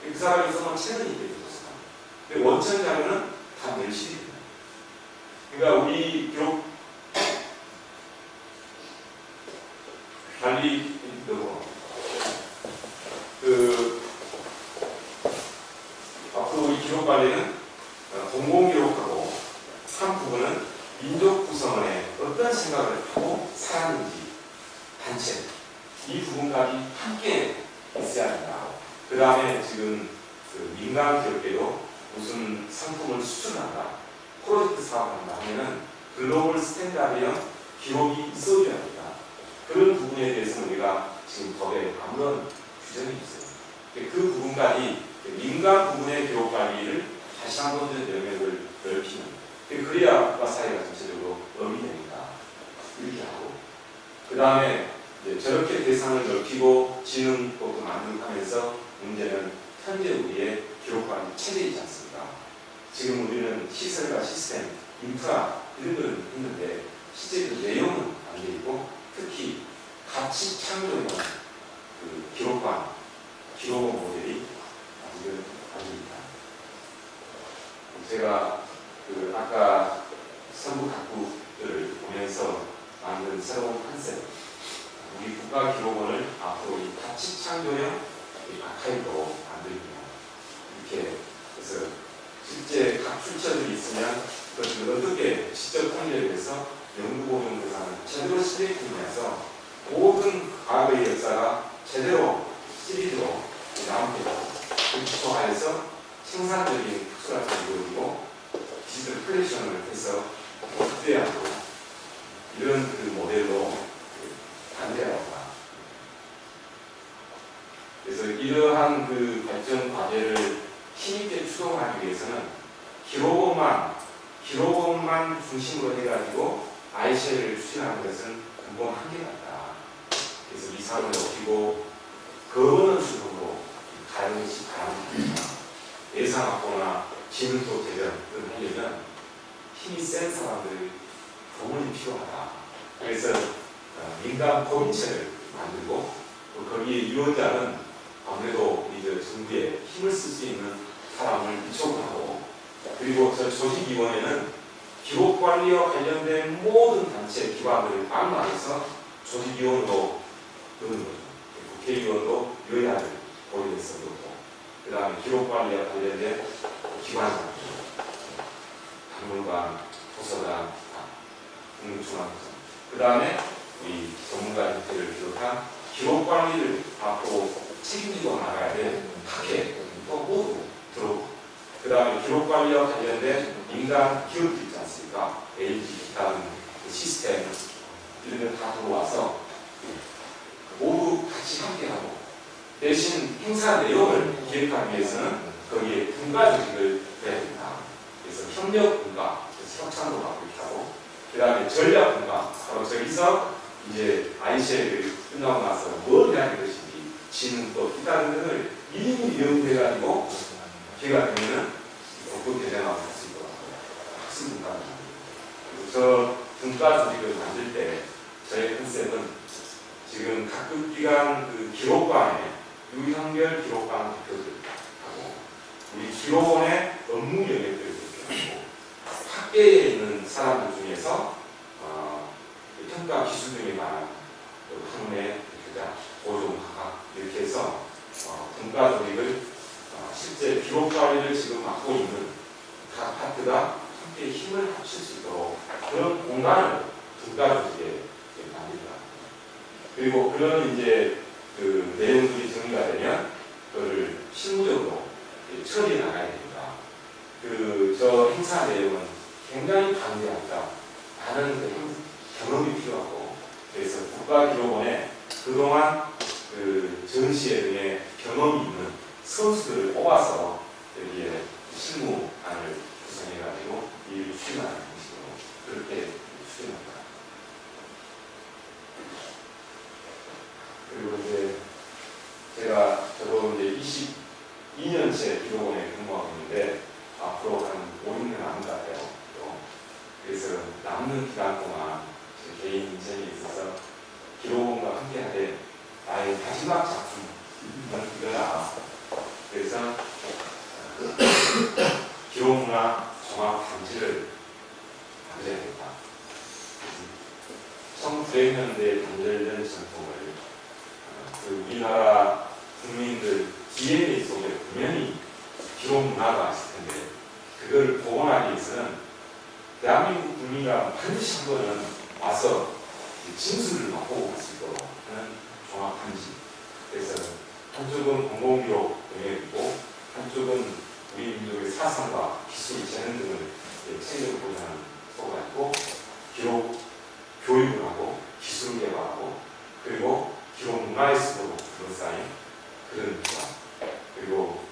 그 사람이 있으면 최근이 되는 것입니다. 원천 자료는 다 멸실입니다. 그러니까 우리 기록 관리도 앞으로 우리 기록 관리는 공공기록하고 한 부분은 민족 구성원의 어떤 생각을 하고 살았는지 단체 이 부분까지 함께 있어야 한다. 그 다음에 지금 그 민간 기업계도 무슨 상품을 수출한다, 프로젝트 사업을 한다 하면은 글로벌 스탠다드형 기록이 있어줘야 합니다. 그런 부분에 대해서는 우리가 지금 법에 아무런 규정이 있어요. 그 부분까지 민간 부분의 기록 관리를 다시 한번 영역을 넓히는, 그래야 국가사회가 전체적으로 의미됩니다. 이렇게 하고, 그 다음에 저렇게 대상을 넓히고 지능법도 만들어가면서 문제는 현재 우리의 기록관리 체제이지 않습니까? 지금 우리는 시설과 시스템, 인프라 이런 걸 있는데 실제 그 내용은 안 돼 있고, 특히 가치 창조형 그 기록관, 기록 모델이 아직은 안 됩니다. 제가 그 아까 선부 각국들을 보면서 만든 새로운 컨셉, 우리 국가기록원을 앞으로 이 가치 창조형 아카이브로 만들기로 이렇게. 그래서 실제 각 출처들이 있으면 그것을 어떻게 시적 통일을 해서 연구보존 대상을 제대로 시리즈해서 모든 과거의 역사가 제대로 시리즈로 남게 되고, 그 기초하에서 생산적인 특수학을 이루어지고 디지털 컬렉션을 해서 확대하고 이런 그 모델로 반대하다. 그래서 이러한 그 발전 과제를 힘있게 추동하기 위해서는 기록원만 중심으로 해가지고 ICL을 추진하는 것은 근본 한계가 있다. 그래서 이상을 높이고 거버넌스적으로 가는 것이 바랍니다. 예산 확보나 지능도 대전을 하려면 힘이 센 사람들의 도움이 필요하다. 그래서 민간 법인체를 만들고 거기에 유언자는 아무래도 이제 정부에 힘을 쓸 수 있는 사람을 위촉하고, 그리고 저 조직위원회는 기록관리와 관련된 모든 단체 기관들을 안마해서 조직위원으로 넣는 거죠. 국회의원도 여야를 고려해서 넣고, 그 다음에 기록관리와 관련된 기관들, 박물관, 도서관, 국립중앙도서, 그 다음에 우리 전문가 협회를 비롯한 기록관리를 앞으로 책임지고 나가야 될 학회 또 모두 들어오고, 그 다음에 기록관리와 관련된 민간 기업들 있지 않습니까? LG 다른 시스템 이런 데 다 들어와서 모두 같이 함께하고, 대신 행사 내용을 기획하기 위해서는 거기에 분과 조직을 해야 됩니다. 그래서 협력 분과, 협찬도 받고 이렇게 하고, 그 다음에 전략 분과, 바로 저기서 이제 ICL이 끝나고 나서 뭘 해야 될 것인지, 지능도 기타는 등을 미리 연구해가지고 기회가 되면은 복구 대전하고 할 수 있도록 학습 분과를 만들고, 저 분과 조직을 만들 때 저의 컨셉은 지금 각급 기관 그 기록관에 유형별 기록관 대표들하고 우리 기록원의 업무 영역들을 대표하고 학계에 있는 사람들 중에서 평가 기술 등에 관한 학문의 대표자, 보존학과 이렇게 해서 분과 조직을 실제 기록 관리를 지금 맡고 있는 각 파트가 함께 힘을 합칠 수 있도록 그런 공간을 분과 조직에 만듭니다. 그리고 그런 이제 그 내용들이 정리가 되면 그거를 실무적으로 처리해 나가야 됩니다. 저 행사 내용은 굉장히 방대합니다. 많은 경험이 필요하고, 그래서 국가기록원에 그동안 그 전시회 등의 경험이 있는 선수들을 뽑아서 여기에 실무안을 구성해가지고 일을 추진하는 방식으로 그렇게 추진합니다. 그리고 이제 저도 이제 22년째 기록원에 근무하고 있는데 앞으로 한 5-6년 남은 것 같아요. 그래서 남는 기간 동안 제 개인 인생에 있어서 기록원과 함께하되 나의 마지막 작품은 이거다. 그래서 기록문화 종합 단지를 만들어야 된다. 1900년대에 단절된 전통을 그 우리나라 국민들 DNA 속에 분명히 기록 문화가 있을 텐데 그걸 복원하기 위해서는 대한민국 국민과 반드시 한 번은 와서 진술을 맛보고 갈 수 있도록 하는 종합한 집. 그래서 한쪽은 공공기록 영역이 있고 한쪽은 우리 민족의 사상과 기술, 재능 등을 체계로 보존하는 소가 있고 기록 교육을 하고 기술 개발하고 그리고 기록 문화의 숲으로 둘러싸인 그런 기관 그리고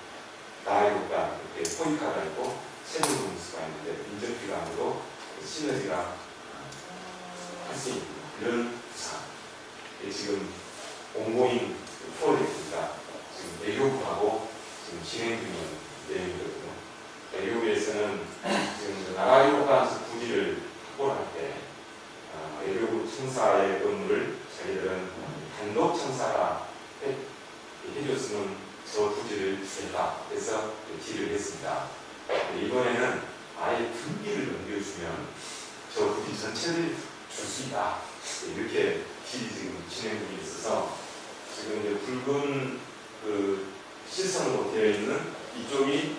나라의 국가 이렇게 포이카가 있고 세종공수가 있는데 민족기관으로 시너지가 할 수 있는 이런 부산 지금 온고잉 프로젝트가 지금 외교부하고 지금 진행 중인 내용이거든요. 외교부에서는 지금 나라교과서 부지를 확보할 때 외교부 청사의 업무를 저희들은 단독 청사가 해줬으면 저 부지를 주겠다 해서 질의를 했습니다. 이번에는 아예 분기를 넘겨주면 저 부지 전체를 줄 수 있다. 이렇게 질의 지금 진행 중에 있어서 지금 이제 붉은 그 실선으로 되어 있는 이쪽이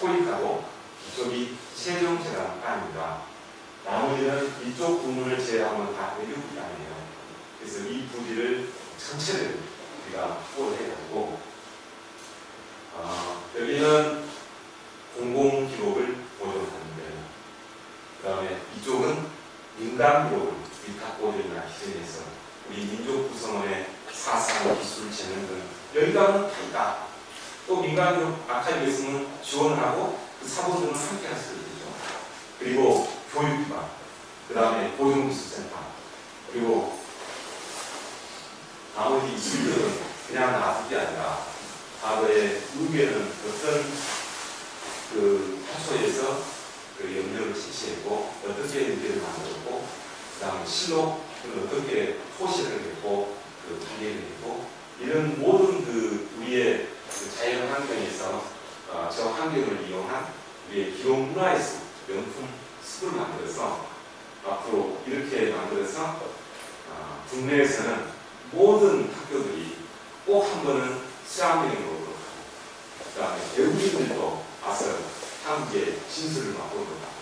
포익하고 이쪽이 세종재단입니다. 나머지는 이쪽 부분을 제외하면 다 외교기관이에요. 그래서 이 부지를 전체를 우리가 확보를 해가지고 여기는 공공기록을 보존하는 데요. 그 다음에 이쪽은 민간기록을 위탁보존이나 기증해서 우리 민족구성원의 사상, 기술, 재능 등 여기가는 다 있다. 또 민간기록 아카이브에 있으면 지원을 하고 그 사본들은 함께 할 수 있죠. 그리고 교육기관, 그 다음에 보존기술센터, 그리고 나머지 이들은 그냥 놔둘 게 아니라 과거에 우리에는 어떤 그 타소에서 그 염려를 채취했고 어떻게 의견을 만들었고 그 다음에 실록을 어떻게 토시를 했고 그 관리를 했고 이런 모든 그 우리의 그 자연 환경에서 저 환경을 이용한 우리의 기록 문화의 숲, 명품 숲을 만들어서 앞으로 이렇게 만들어서 국내에서는 모든 학교들이 꼭 한 번은 수학여행으로 오도록 하고 그 다음에 외국인들도 와서 한국의 진술을 맛보도록 하고